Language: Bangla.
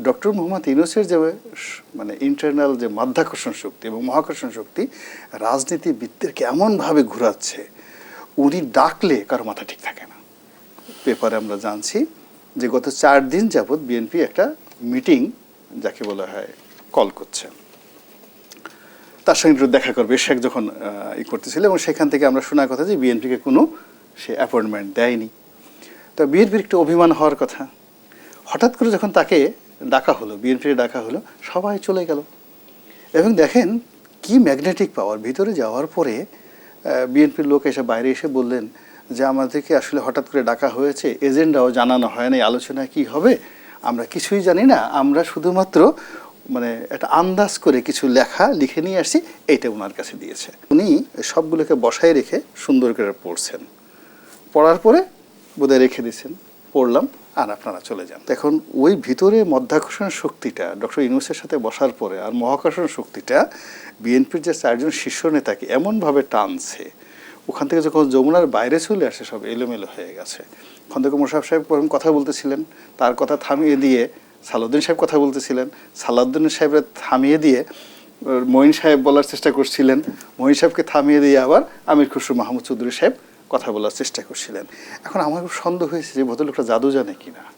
ডক্টর মোহাম্মদ ইউনূসের যে মানে ইন্টারনাল যে মাধ্যাকর্ষণ শক্তি এবং মহাকর্ষণ শক্তি রাজনীতিবিদদেরকে এমনভাবে ঘুরাচ্ছে, উনি ডাকলে কারো মাথা ঠিক থাকে না। পেপারে আমরা জানছি যে গত 4 দিন যাবৎ বিএনপি একটা মিটিং যাকে বলা হয় কল করছে, তার সঙ্গে একটু দেখা করবে শেখ যখন করতেছিল, এবং সেখান থেকে আমরা শোনার কথা যে বিএনপিকে কোনো সে অ্যাপয়েন্টমেন্ট দেয়নি। তো বিএনপির একটু অভিমান হওয়ার কথা। হঠাৎ করে যখন তাকে ডাকা হলো, বিএনপির ডাকা হলো, সবাই চলে গেল। এবং দেখেন কি ম্যাগনেটিক পাওয়ার, ভিতরে যাওয়ার পরে বিএনপির লোক এসে বাইরে এসে বললেন যে আমাদেরকে আসলে হঠাৎ করে ডাকা হয়েছে, এজেন্ডাও জানানো হয় না, আলোচনায় কি হবে আমরা কিছুই জানি না, আমরা শুধুমাত্র মানে একটা আন্দাজ করে কিছু লিখে নিয়ে আসছি, এইটা ওনার কাছে দিয়েছে। উনি সবগুলোকে বসায় রেখে সুন্দর করে পড়ছেন, পড়ার পরে বোধহয় রেখে দিয়েছেন, পড়লাম আর আপনারা চলে যান। এখন ওই ভিতরে মধ্যাকর্ষণ শক্তিটা ডক্টর ইউনূসের সাথে বসার পরে আর মহাকর্ষণ শক্তিটা বিএনপির যে 4 জন শীর্ষ নেতাকে এমনভাবে টানছে, ওখান থেকে যখন যমুনার বাইরে চলে আসে সব এলোমেলো হয়ে গেছে। খন্দকার মোশাররফ সাহেব কথা বলতেছিলেন, তার কথা থামিয়ে দিয়ে সালাউদ্দিন সাহেব কথা বলতেছিলেন, সালাউদ্দিন সাহেবের থামিয়ে দিয়ে মঈন সাহেব বলার চেষ্টা করছিলেন, মঈন সাহেবকে থামিয়ে দিয়ে আবার আমির খসরু মাহমুদ চৌধুরী সাহেব কথা বলার চেষ্টা করছিলেন। এখন আমার সন্দেহ হয়েছে যে ভদ্রলোকটা জাদু জানে কিনা।